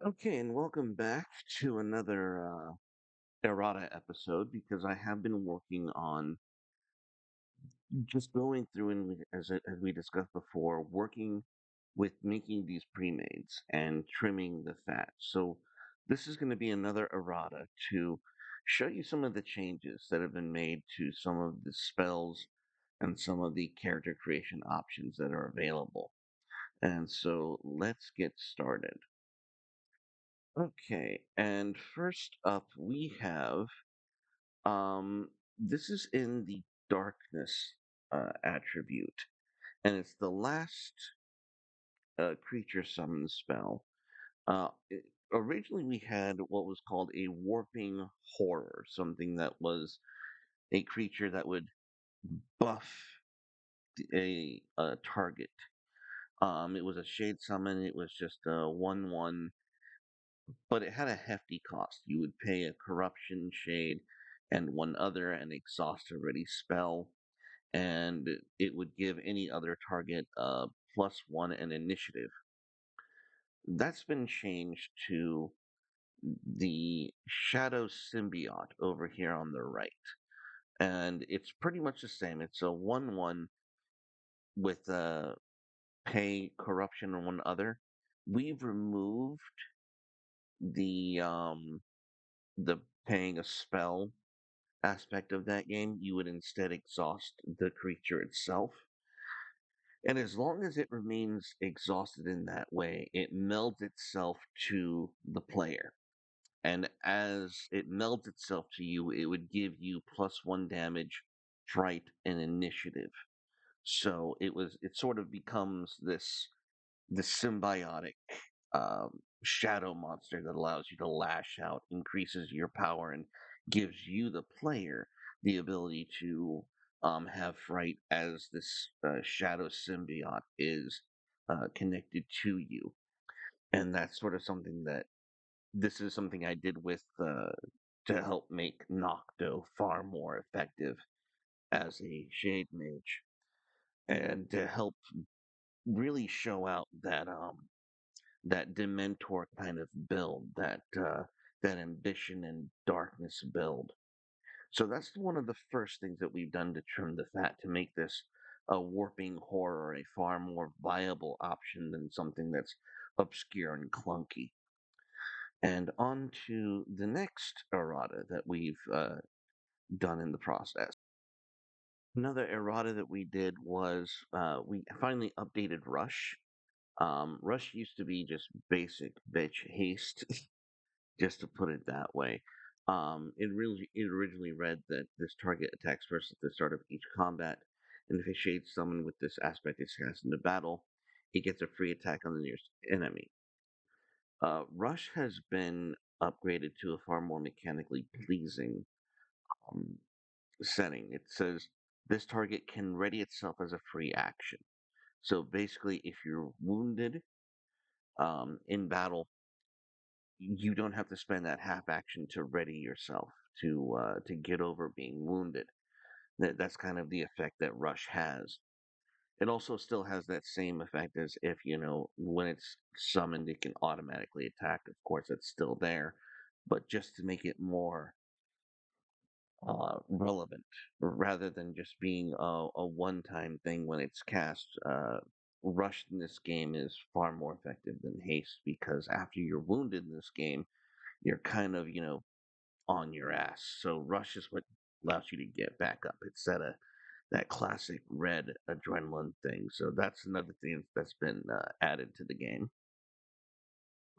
Okay, and welcome back to another errata episode because I have been working on just going through and as we discussed before, working with making these pre-mades and trimming the fat. So this is going to be another errata to show you some of the changes that have been made to some of the spells and some of the character creation options that are available. And so let's get started. Okay, and first up we have this is in the darkness attribute, and it's the last creature summon spell. Originally we had what was called a warping horror, something that was a creature that would buff a target. It was a shade summon. It was just a 1/1, but it had a hefty cost. You would pay a corruption shade and one other an exhaust already spell, and it would give any other target +1 an initiative. That's been changed to the Shadow Symbiote over here on the right. And it's pretty much the same. It's a 1/1 with pay corruption and one other. We've removed the the paying a spell aspect of that game. You would instead exhaust the creature itself. And as long as it remains exhausted in that way, it melds itself to the player. And as it melds itself to you, it would give you +1 damage, fright, and initiative. So it sort of becomes this symbiotic shadow monster that allows you to lash out, increases your power, and gives you, the player, the ability to have fright as this shadow symbiote is connected to you. And that's sort of something that this is something I did with to help make Nocto far more effective as a Shade Mage, and to help really show out that Dementor kind of build, that ambition and darkness build. So that's one of the first things that we've done to trim the fat to make this a warping horror a far more viable option than something that's obscure and clunky. And on to the next errata that we've done in the process. Another errata that we did was we finally updated Rush. Rush used to be just basic bitch haste, just to put it that way. It originally read that this target attacks first at the start of each combat, and if a shade summon with this aspect is cast into battle, it gets a free attack on the nearest enemy. Rush has been upgraded to a far more mechanically pleasing um, setting. It says this target can ready itself as a free action. So basically, if you're wounded in battle, you don't have to spend that half action to ready yourself to get over being wounded. That's kind of the effect that Rush has. It also still has that same effect as if, when it's summoned, it can automatically attack. Of course, it's still there, but just to make it more relevant rather than just being a one-time thing when it's cast. Rush in this game is far more effective than haste because after you're wounded in this game, you're kind of, on your ass. So rush is what allows you to get back up. It's that classic red adrenaline thing. So that's another thing that's been added to the game.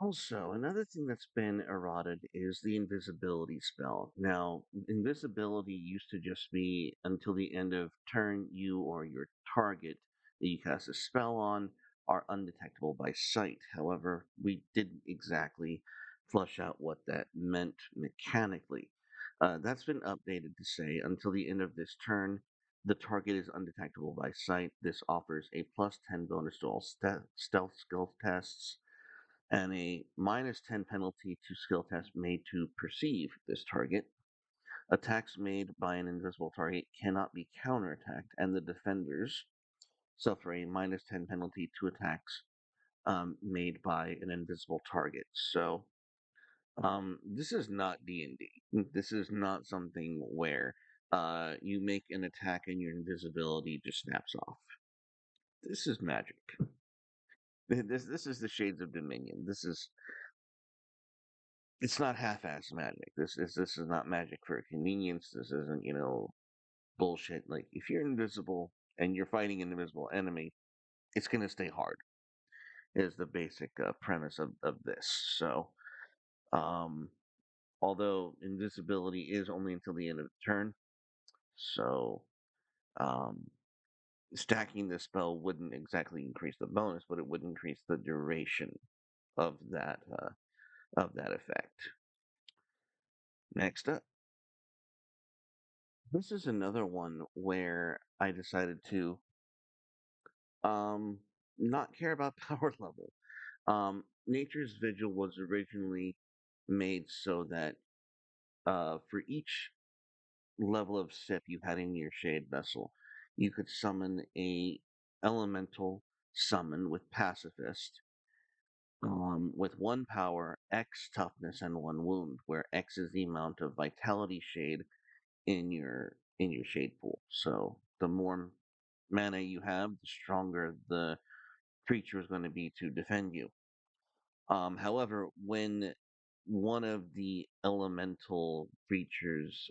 Also, another thing that's been eroded is the invisibility spell. Now, invisibility used to just be until the end of turn, you or your target that you cast a spell on are undetectable by sight. However, we didn't exactly flush out what that meant mechanically. That's been updated to say until the end of this turn, the target is undetectable by sight. This offers a +10 bonus to all stealth skill tests and a -10 penalty to skill tests made to perceive this target. Attacks made by an invisible target cannot be counterattacked, and the defenders suffer a -10 penalty to attacks made by an invisible target. So this is not D&D. This is not something where you make an attack and your invisibility just snaps off. This is magic. This is the Shades of Dominion. It's not half-ass magic. This is not magic for convenience. This isn't, bullshit. Like if you're invisible and you're fighting an invisible enemy, it's gonna stay hard. Is the basic premise of this. So, um, although invisibility is only until the end of the turn, so um, stacking this spell wouldn't exactly increase the bonus, but it would increase the duration of that effect. Next up, this is another one where I decided to um, not care about power level. Nature's Vigil was originally made so that for each level of sip you had in your shade vessel, you could summon a elemental summon with pacifist, with one power, X toughness, and one wound, where X is the amount of vitality shade in your shade pool. So the more mana you have, the stronger the creature is going to be to defend you. However, when one of the elemental creatures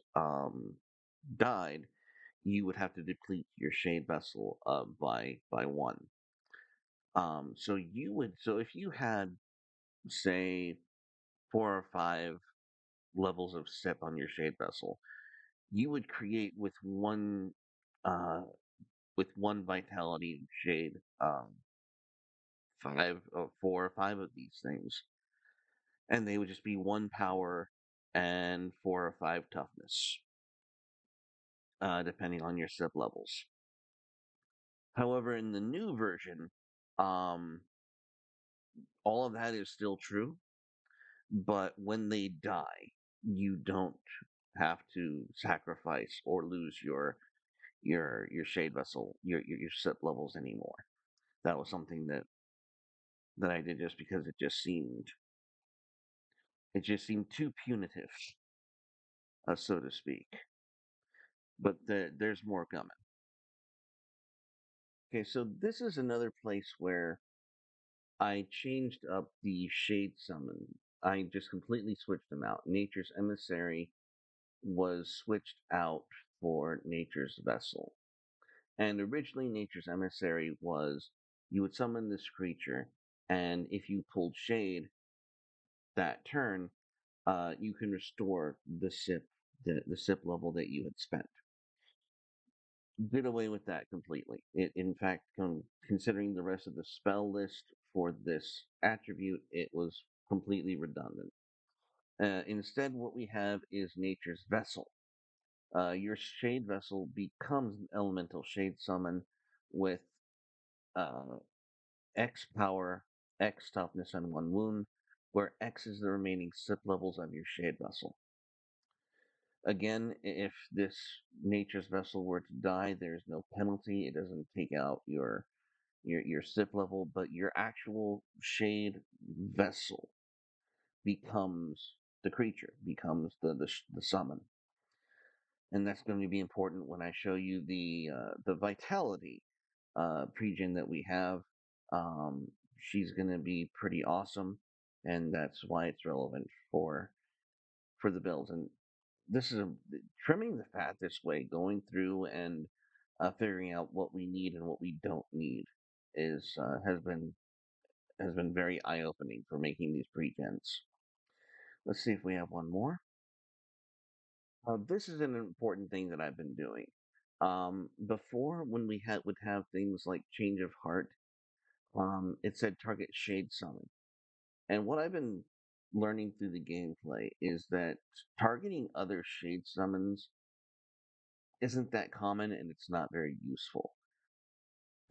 died, you would have to deplete your shade vessel by one. So if you had, say, 4 or 5 levels of sip on your shade vessel, you would create uh with one vitality shade, 4 or 5 of these things, and they would just be 1 power and 4 or 5 toughness, depending on your sip levels. However, in the new version, um, all of that is still true, but when they die, you don't have to sacrifice or lose your shade vessel, your sip levels anymore. That was something that I did just because it just seemed too punitive, so to speak. But there's more coming. Okay, so this is another place where I changed up the shade summon. I just completely switched them out. Nature's Emissary was switched out for Nature's Vessel. And originally, Nature's Emissary was you would summon this creature, and if you pulled Shade that turn, you can restore the sip level that you had spent. Did away with that completely. In fact, considering the rest of the spell list for this attribute, it was completely redundant. Instead, what we have is Nature's Vessel. Your Shade Vessel becomes an elemental Shade summon with uh, X power, X toughness, and one wound, where X is the remaining sip levels of your Shade Vessel. Again, if this Nature's Vessel were to die, there's no penalty. It doesn't take out your sip level, but your actual Shade Vessel becomes the creature, becomes the summon. And that's going to be important when I show you the vitality pregen that we have. Um, she's going to be pretty awesome, and that's why it's relevant for the builds. And this is trimming the fat this way, going through and figuring out what we need and what we don't need is has been very eye opening for making these pregens. Let's see if we have one more. This is an important thing that I've been doing. Before, when we would have things like change of heart, it said target shade summon. And what I've been learning through the gameplay is that targeting other shade summons isn't that common and it's not very useful.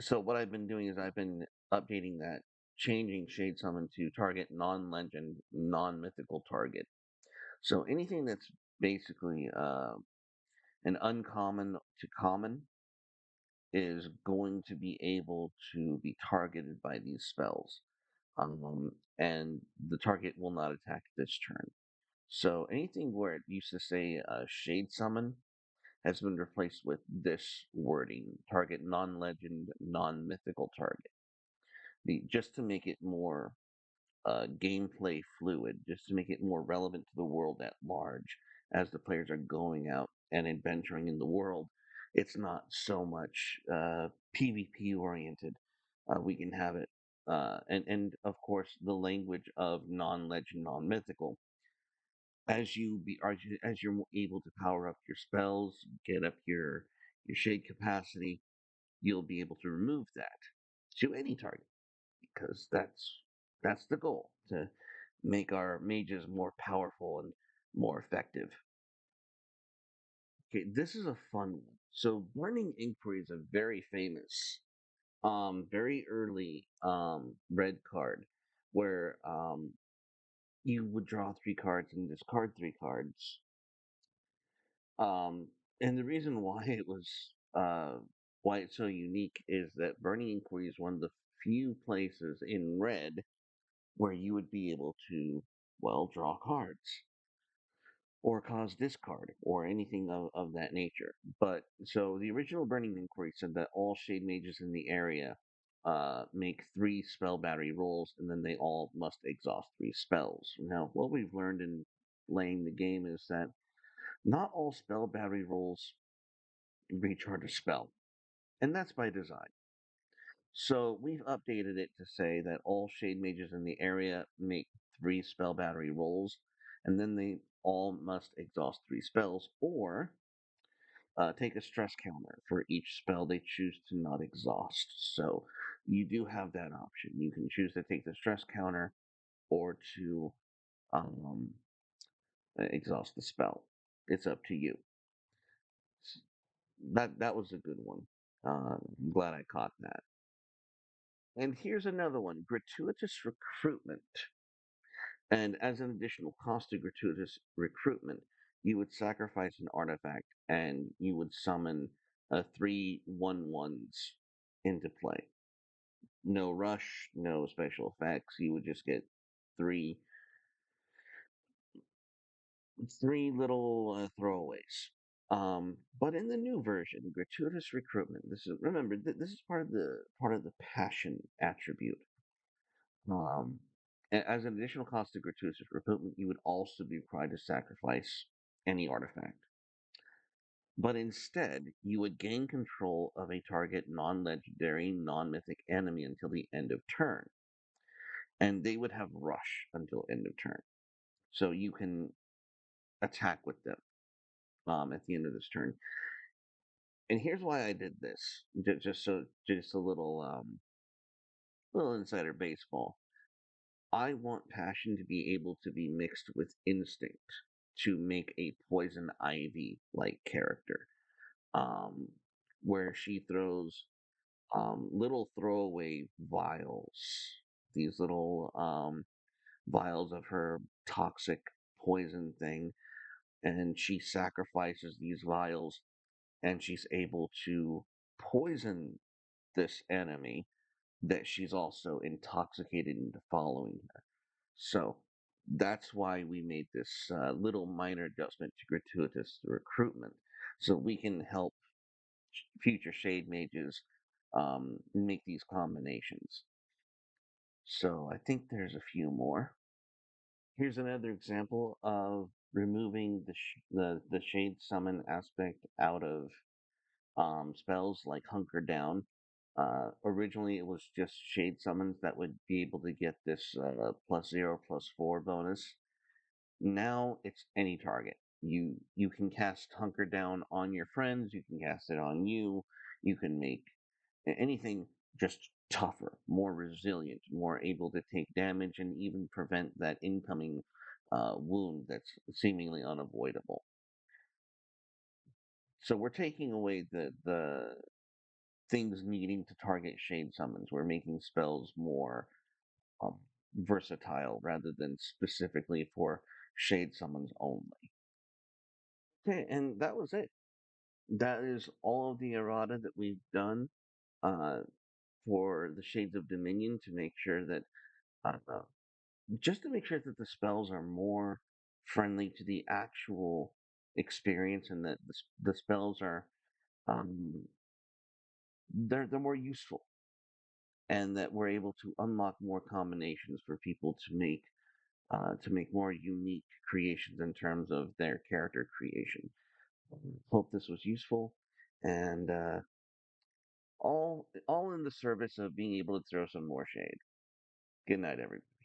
So what I've been doing is I've been updating that, changing shade summon to target non-legend, non-mythical target. So anything that's basically an uncommon to common is going to be able to be targeted by these spells. and the target will not attack this turn. So anything where it used to say Shade Summon has been replaced with this wording: target non-legend, non-mythical target. Just to make it more gameplay fluid, just to make it more relevant to the world at large as the players are going out and adventuring in the world. It's not so much PvP oriented. We can have it, and of course the language of non-legend, non-mythical. As you're able to power up your spells, get up your shade capacity, you'll be able to remove that to any target because that's the goal, to make our mages more powerful and more effective. Okay, this is a fun one. So Burning Inquiry is a very famous, very early red card where you would draw 3 cards and discard 3 cards. And the reason why it was why it's so unique is that Burning Inquiry is one of the few places in red where you would be able to, well, draw cards or cause discard or anything of that nature. But so the original Burning Inquiry said that all shade mages in the area make 3 spell battery rolls and then they all must exhaust 3 spells. Now, what we've learned in playing the game is that not all spell battery rolls recharge a spell, and that's by design. So we've updated it to say that all shade mages in the area make 3 spell battery rolls, and then they all must exhaust 3 spells, or take a stress counter for each spell they choose to not exhaust. So you do have that option. You can choose to take the stress counter or to um, exhaust the spell. It's up to you. That was a good one. I'm glad I caught that. And here's another one: gratuitous recruitment. And as an additional cost to gratuitous recruitment, you would sacrifice an artifact and you would summon 3/1/1s into play. No rush, no special effects. You would just get three three little throwaways. But in the new version, gratuitous recruitment. This is, remember, this is part of the passion attribute. Um, as an additional cost to gratuitous recruitment, you would also be required to sacrifice any artifact. But instead, you would gain control of a target non legendary, non mythic enemy until the end of turn. And they would have rush until end of turn. So you can attack with them at the end of this turn. And here's why I did this. Just a little insider baseball. I want passion to be able to be mixed with instinct to make a poison ivy like character, um, where she throws little throwaway vials, these little vials of her toxic poison thing, and she sacrifices these vials, and she's able to poison this enemy that she's also intoxicated into following her. So that's why we made this little minor adjustment to gratuitous recruitment, so we can help future shade mages make these combinations. So I think there's a few more. Here's another example of removing the shade summon aspect out of spells like Hunker Down. Originally, it was just shade summons that would be able to get this +0, +4 bonus. Now it's any target. You can cast Hunker Down on your friends. You can cast it on you. You can make anything just tougher, more resilient, more able to take damage, and even prevent that incoming wound that's seemingly unavoidable. So we're taking away the things needing to target shade summons. We're making spells more um, versatile rather than specifically for shade summons only. Okay, and that was it. That is all of the errata that we've done uh, for the Shades of Dominion to make sure that uh, just to make sure that the spells are more friendly to the actual experience and that the spells are um, they're more useful and that we're able to unlock more combinations for people to make more unique creations in terms of their character creation. Hope this was useful and all in the service of being able to throw some more shade. Good night, everybody.